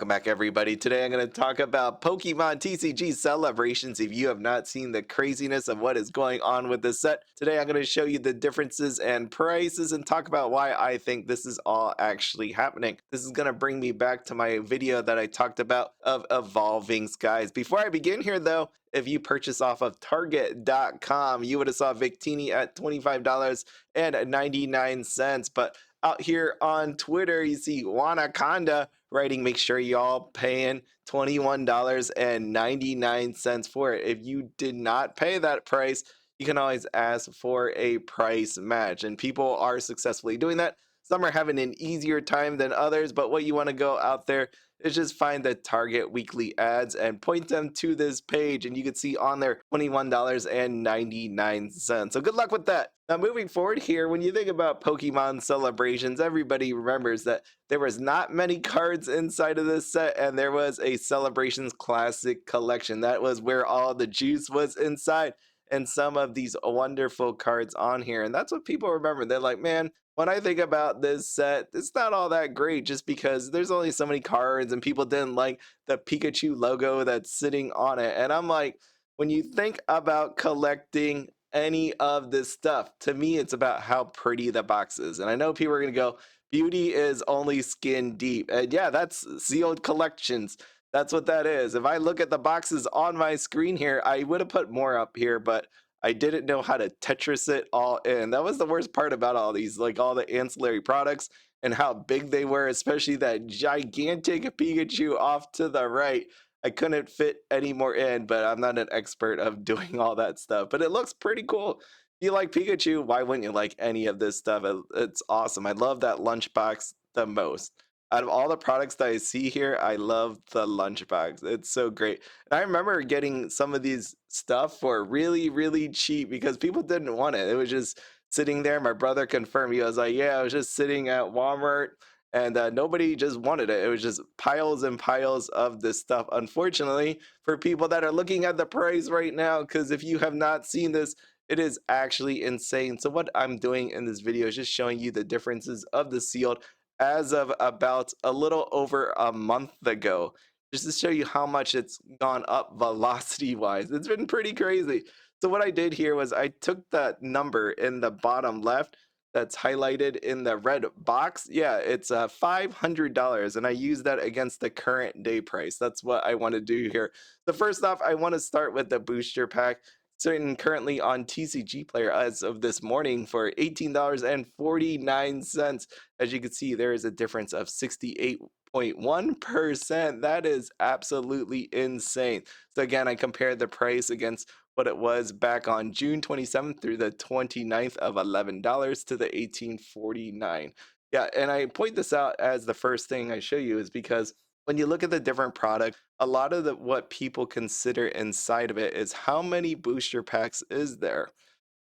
Welcome back, everybody. Today I'm going to talk about Pokemon TCG Celebrations. If you have not seen the craziness of what is going on with this set, today I'm going to show you the differences and prices and talk about why I think this is all actually happening. This is going to bring me back to my video that I talked about of evolving skies. Before I begin here, though, if you purchase off of Target.com, you would have saw Victini at $25.99, but out here on Twitter, you see Wanaconda writing, make sure y'all paying $21.99 for it. If you did not pay that price, you can always ask for a price match, and people are successfully doing that. Some are having an easier time than others, but what you want to go out there is just find the Target weekly ads and point them to this page, and you can see on there $21.99. So good luck with that. Now, moving forward here, when you think about Pokemon Celebrations, everybody remembers that there was not many cards inside of this set, and there was a Celebrations Classic Collection. That was where all the juice was inside, and some of these wonderful cards on here. And that's what people remember. They're like, man, when I think about this set, it's not all that great just because there's only so many cards and people didn't like the Pikachu logo that's sitting on it. And I'm like, when you think about collecting any of this stuff, to me, it's about how pretty the box is. And I know people are going to go, beauty is only skin deep. And yeah, that's sealed collections. That's what that is. If I look at the boxes on my screen here, I would have put more up here, but I didn't know how to Tetris it all in. That was the worst part about all these, like all the ancillary products and how big they were, especially that gigantic Pikachu off to the right. I couldn't fit any more in, but I'm not an expert of doing all that stuff. But it looks pretty cool. If you like Pikachu, why wouldn't you like any of this stuff? It's awesome. I love that lunchbox the most. Out of all the products that I see here, I love the lunchbox. It's so great. And I remember getting some of these stuff for really, really cheap because people didn't want it. It was just sitting there. My brother confirmed. He was like, yeah, I was just sitting at Walmart and nobody just wanted it. It was just piles and piles of this stuff. Unfortunately, for people that are looking at the price right now, because if you have not seen this, it is actually insane. So what I'm doing in this video is just showing you the differences of the sealed as of about a little over a month ago, just to show you how much it's gone up velocity wise. It's been pretty crazy. So what I did here was I took that number in the bottom left that's highlighted in the red box. Yeah, it's $500, and I use that against the current day price. That's what I want to do here. So first off, I want to start with the booster pack, sitting currently on TCG Player as of this morning for $18.49. As you can see, there is a difference of 68.1%. That is absolutely insane. So again, I compared the price against what it was back on June 27th through the 29th of $11 to the 1849. Yeah, and I point this out as the first thing I show you is because when you look at the different product, a lot of what people consider inside of it is how many booster packs is there.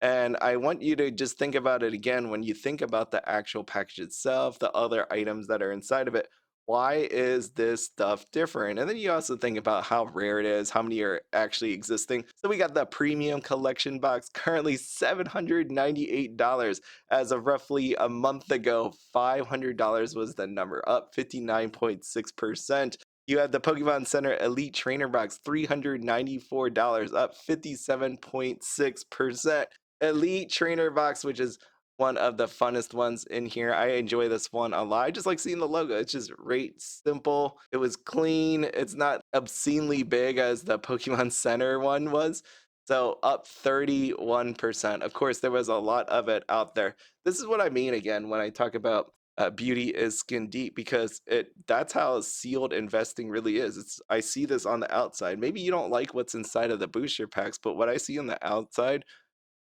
And I want you to just think about it again when you think about the actual package itself, the other items that are inside of it. Why is this stuff different? And then you also think about how rare it is, how many are actually existing. So we got the premium collection box, currently $798 as of roughly a month ago. $500 was the number, up 59.6%. You have the Pokemon Center Elite Trainer Box, $394, up 57.6%. Elite Trainer Box, which is one of the funnest ones in here. I enjoy this one a lot. I just like seeing the logo. It's just right, simple. It was clean. It's not obscenely big as the Pokemon Center one was. So up 31%. Of course, there was a lot of it out there. This is what I mean again when I talk about beauty is skin deep, because that's how sealed investing really is. I see this on the outside. Maybe you don't like what's inside of the booster packs, but what I see on the outside,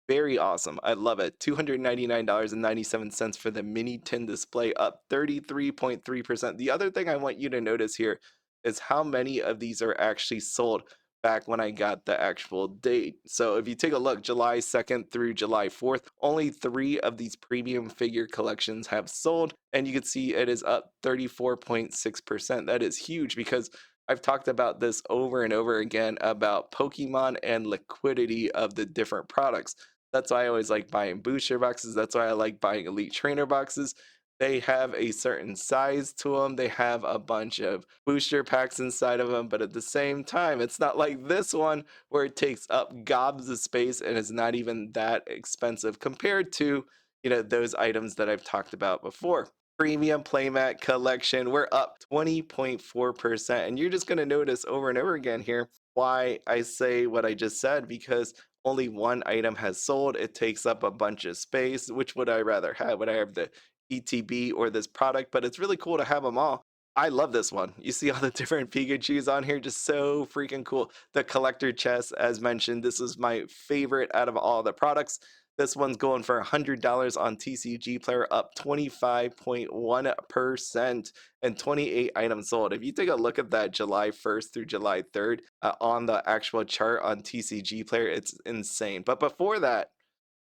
very awesome. I love it. $299.97 for the mini tin display, up 33.3%. The other thing I want you to notice here is how many of these are actually sold back when I got the actual date. So if you take a look, July 2nd through July 4th, only 3 of these premium figure collections have sold, and you can see it is up 34.6%. That is huge because I've talked about this over and over again about Pokemon and liquidity of the different products. That's why I always like buying booster boxes. That's why I like buying elite trainer boxes, They have a certain size to them. They have a bunch of booster packs inside of them, but at the same time, it's not like this one where it takes up gobs of space and is not even that expensive compared to, those items that I've talked about before. Premium playmat collection, we're up 20.4%. And you're just going to notice over and over again here why I say what I just said, because only one item has sold. It takes up a bunch of space. Which would I rather have? Would I have the ETB or this product? But it's really cool to have them all. I love this one. You see all the different Pikachus on here, just so freaking cool. The collector chest, as mentioned, this is my favorite out of all the products. This one's going for $100 on TCG Player, up 25.1% and 28 items sold. If you take a look at that July 1st through July 3rd on the actual chart on TCG Player, it's insane. But before that,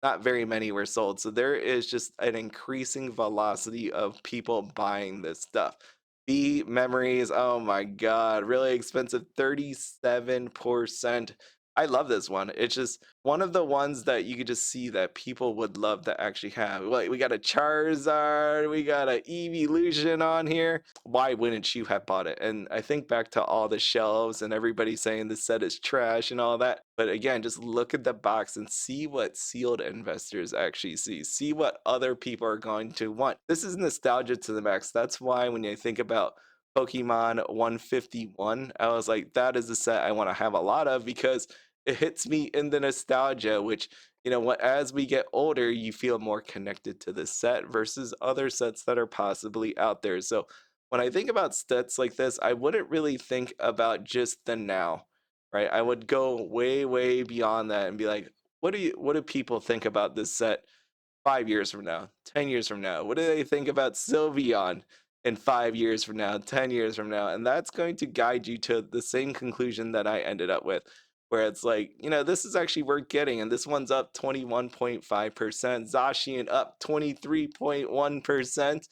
not very many were sold. So there is just an increasing velocity of people buying this stuff. B memories, oh my god, really expensive, 37%. I love this one. It's just one of the ones that you could just see that people would love to actually have. Like, we got a Charizard, we got a Evolution on here. Why wouldn't you have bought it? And I think back to all the shelves and everybody saying the set is trash and all that. But again, just look at the box and see what sealed investors actually see. See what other people are going to want. This is nostalgia to the max. That's why when you think about Pokemon 151, I was like, that is the set I want to have a lot of, because it hits me in the nostalgia, which, as we get older, you feel more connected to this set versus other sets that are possibly out there. So when I think about sets like this, I wouldn't really think about just the now, right? I would go way, way beyond that and be like, what do people think about this set 5 years from now, 10 years from now? What do they think about Sylveon in 5 years from now, 10 years from now? And that's going to guide you to the same conclusion that I ended up with, where it's like, this is actually worth getting. And this one's up 21.5%, Zacian up 23.1%.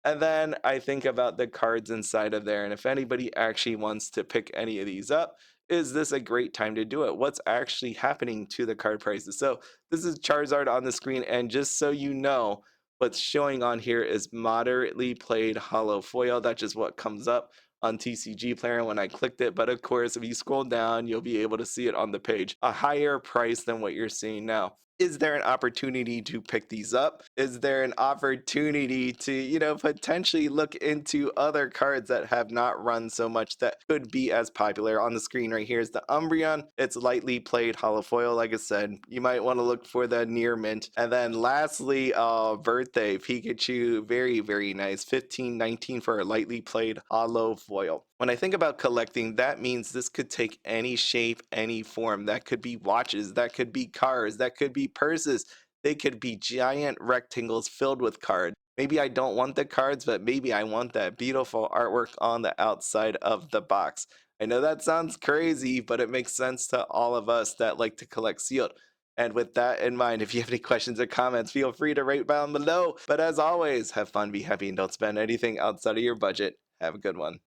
And then I think about the cards inside of there. And if anybody actually wants to pick any of these up, is this a great time to do it? What's actually happening to the card prices? So this is Charizard on the screen. And just so you know, what's showing on here is moderately played hollow foil. That's just what comes up on TCG Player when I clicked it. But of course, if you scroll down, you'll be able to see it on the page. A higher price than what you're seeing now. Is there an opportunity to pick these up? Is there an opportunity to, potentially look into other cards that have not run so much that could be as popular? On the screen right here is the Umbreon. It's lightly played hollow foil. Like I said, you might want to look for the near mint. And then lastly, Birthday Pikachu. Very, very nice. 15.19 for a lightly played hollow foil. When I think about collecting, that means this could take any shape, any form. That could be watches, that could be cars, that could be purses. They could be giant rectangles filled with cards. Maybe I don't want the cards, but maybe I want that beautiful artwork on the outside of the box. I know that sounds crazy, but it makes sense to all of us that like to collect sealed. And with that in mind, if you have any questions or comments, feel free to write down below. But as always, have fun, be happy, and don't spend anything outside of your budget. Have a good one.